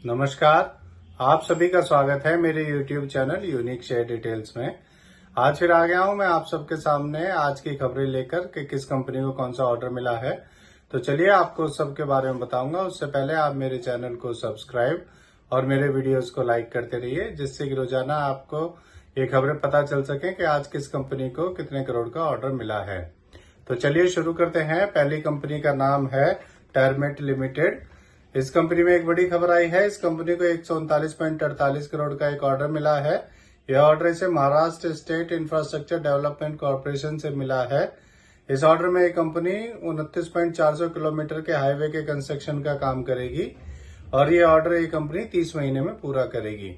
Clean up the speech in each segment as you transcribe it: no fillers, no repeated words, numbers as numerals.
नमस्कार। आप सभी का स्वागत है मेरे YouTube channel unique share details में। आज फिर आ गया हूं मैं आप सबके सामने आज की खबरें लेकर कि किस कंपनी को कौन सा ऑर्डर मिला है। तो चलिए आपको सबके बारे में बताऊंगा। उससे पहले आप मेरे चैनल को सब्सक्राइब और मेरे वीडियोस को लाइक करते रहिए, जिससे कि रोजाना आपको ये खबरें पता चल सके कि आज किस कंपनी को कितने करोड़ का ऑर्डर मिला है। तो चलिए शुरू करते हैं। पहली कंपनी का नाम है टर्मेट लिमिटेड। इस कंपनी में एक बड़ी खबर आई है। इस कंपनी को 139.48 करोड़ का एक ऑर्डर मिला है। यह ऑर्डर इसे Maharashtra state infrastructure development corporation से मिला है। इस ऑर्डर में ये कंपनी 29.400 किलोमीटर के हाईवे के कंस्ट्रक्शन का काम करेगी और ये ऑर्डर ये कंपनी 30 महीने में पूरा करेगी।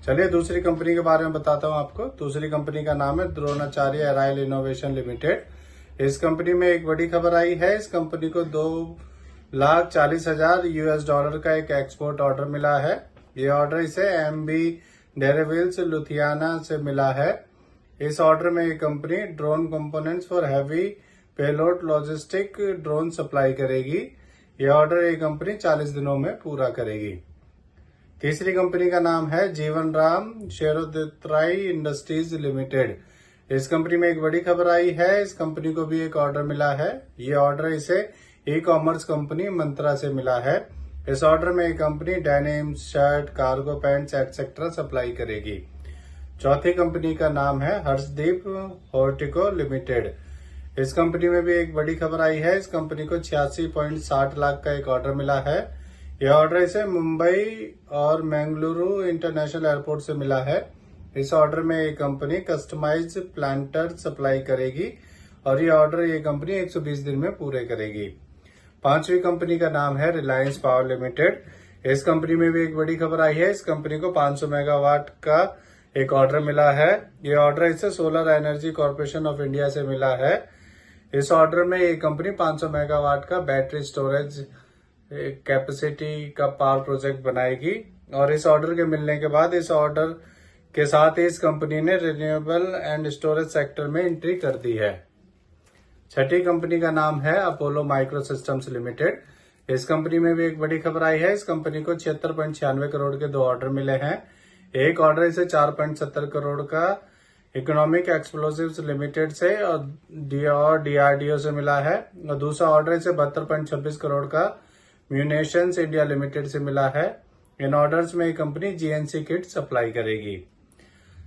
चलिए दूसरी कंपनी के बारे में बताता हूं आपको। दूसरी कंपनी का नाम है द्रोणाचार्य एराइल इनोवेशन लिमिटेड। इस कंपनी में एक बड़ी खबर आई है। इस कंपनी को $2,40,000 का एक एक्सपोर्ट ऑर्डर मिला है। ये ऑर्डर इसे MB डेरेविल्स लुधियाना से मिला है। इस ऑर्डर में ये company drone components for heavy payload logistic drone supply करेगी। ये ऑर्डर ये कंपनी 40 दिनों में पूरा करेगी। तीसरी कंपनी का नाम है जीवन राम शेरोदित्राई इंडस्ट्रीज लिमिटेड। इस कंपनी में एक बड़ी खबर आई है। इस कंपनी को भी एक ऑर्डर मिला है। ये ऑर्डर इसे ई कॉमर्स कंपनी मंत्रा से मिला है। इस ऑर्डर में ये company denim shirt, cargo pants etcetera supply करेगी। चौथी कंपनी का नाम है हर्षदीप हॉर्टिको लिमिटेड। इस कंपनी में भी एक बड़ी खबर आई है। इस कंपनी को 86.60 लाख का एक ऑर्डर मिला है। यह ऑर्डर इसे मुंबई और मंगलुरु इंटरनेशनल एयरपोर्ट से मिला है। इस ऑर्डर में ये कंपनी कस्टमाइज्ड प्लांटर सप्लाई करेगी और ये ऑर्डर ये कंपनी 120 दिन में पूरे करेगी। पांचवी कंपनी का नाम है रिलायंस पावर लिमिटेड। इस कंपनी में भी एक बड़ी खबर आई है। इस कंपनी को 500 मेगावाट का एक ऑर्डर मिला है। ये ऑर्डर इसे solar energy corporation of India से मिला है। इस ऑर्डर में ये कंपनी 500 मेगावाट का बैटरी स्टोरेज कैपेसिटी का पावर प्रोजेक्ट बनाएगी और इस ऑर्डर के मिलने के बाद इस ऑर्डर के साथ इस कंपनी ने रिन्यूएबल एंड स्टोरेज सेक्टर में एंट्री कर दी है। छठी कंपनी का नाम है अपोलो माइक्रो सिस्टम्स लिमिटेड। इस कंपनी में भी एक बड़ी खबर आई है। इस कंपनी को 76.96 करोड़ के 2 ऑर्डर मिले हैं। एक ऑर्डर इसे 4.70 करोड़ का इकोनॉमिक एक्सप्लोसिव्स लिमिटेड से और DRDO से मिला है और दूसरा ऑर्डर इसे 72.26 करोड़ का म्यूनिशंस इंडिया लिमिटेड से मिला है। इन ऑर्डर्स में ये कंपनी GNC किट सप्लाई करेगी।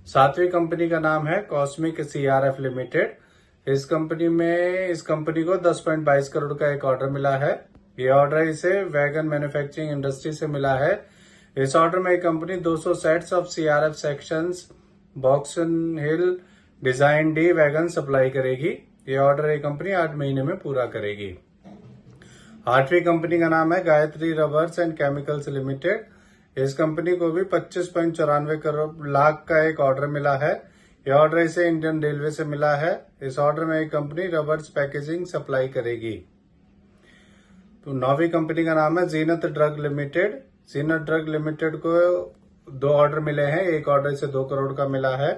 सातवीं कंपनी का नाम है कॉस्मिक CRF लिमिटेड। इस कंपनी को 10.22 करोड़ का एक ऑर्डर मिला है। यह ऑर्डर इसे वैगन मैन्युफैक्चरिंग इंडस्ट्री से मिला है। इस ऑर्डर में company 200 sets of CRF sections BOXN hill design D wagon supply करेगी। यह ऑर्डर ये कंपनी 8 महीने में पूरा करेगी। आठवीं कंपनी का नाम है Gayatri rubbers and chemicals limited. इस कंपनी को भी 25.94 लाख का एक ऑर्डर मिला है। यह ऑर्डर इसे इंडियन रेलवे से मिला है। इस ऑर्डर में एक कंपनी रबर्स पैकेजिंग सप्लाई करेगी। तो नौवीं कंपनी का नाम है जीनत ड्रग लिमिटेड। जीनत ड्रग लिमिटेड को 2 ऑर्डर मिले हैं। एक ऑर्डर इसे 2 करोड़ का मिला है।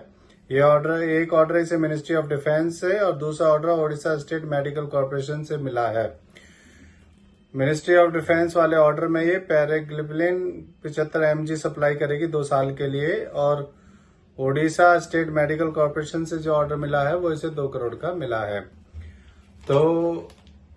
एक ऑर्डर इसे मिनिस्ट्री ऑफ डिफेंस से और दूसरा order Odisha state medical corporation से मिला है। मिनिस्ट्री ऑफ डिफेंस वाले ऑर्डर में ये पैराग्लिबलिन 75 mg सप्लाई करेगी 2 साल के लिए और ओडिशा स्टेट मेडिकल कॉर्पोरेशन से जो ऑर्डर मिला है वो इसे 2 करोड़ का मिला है। तो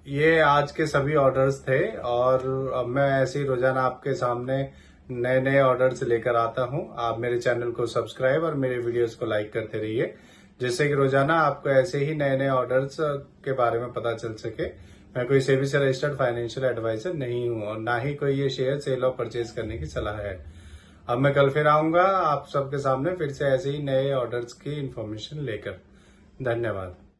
ये आज के सभी ऑर्डर्स थे और अब मैं ऐसे ही रोजाना आपके सामने नए नए ऑर्डर्स लेकर आता हूं। आप मेरे चैनल को सब्सक्राइब और मेरे वीडियोस को लाइक करते रहिए, जिससे कि रोजाना आपको ऐसे ही नए नए ऑर्डर्स के बारे में पता चल सके। मैं कोई सेबी से रजिस्टर्ड फाइनेंशियल एडवाइजर नहीं हूं और ना ही कोई ये शेयर सेल और परचेज करने की सलाह है। अब मैं कल फिर आऊंगा आप सबके सामने फिर से ऐसे ही नए ऑर्डर्स की इन्फॉर्मेशन लेकर। धन्यवाद।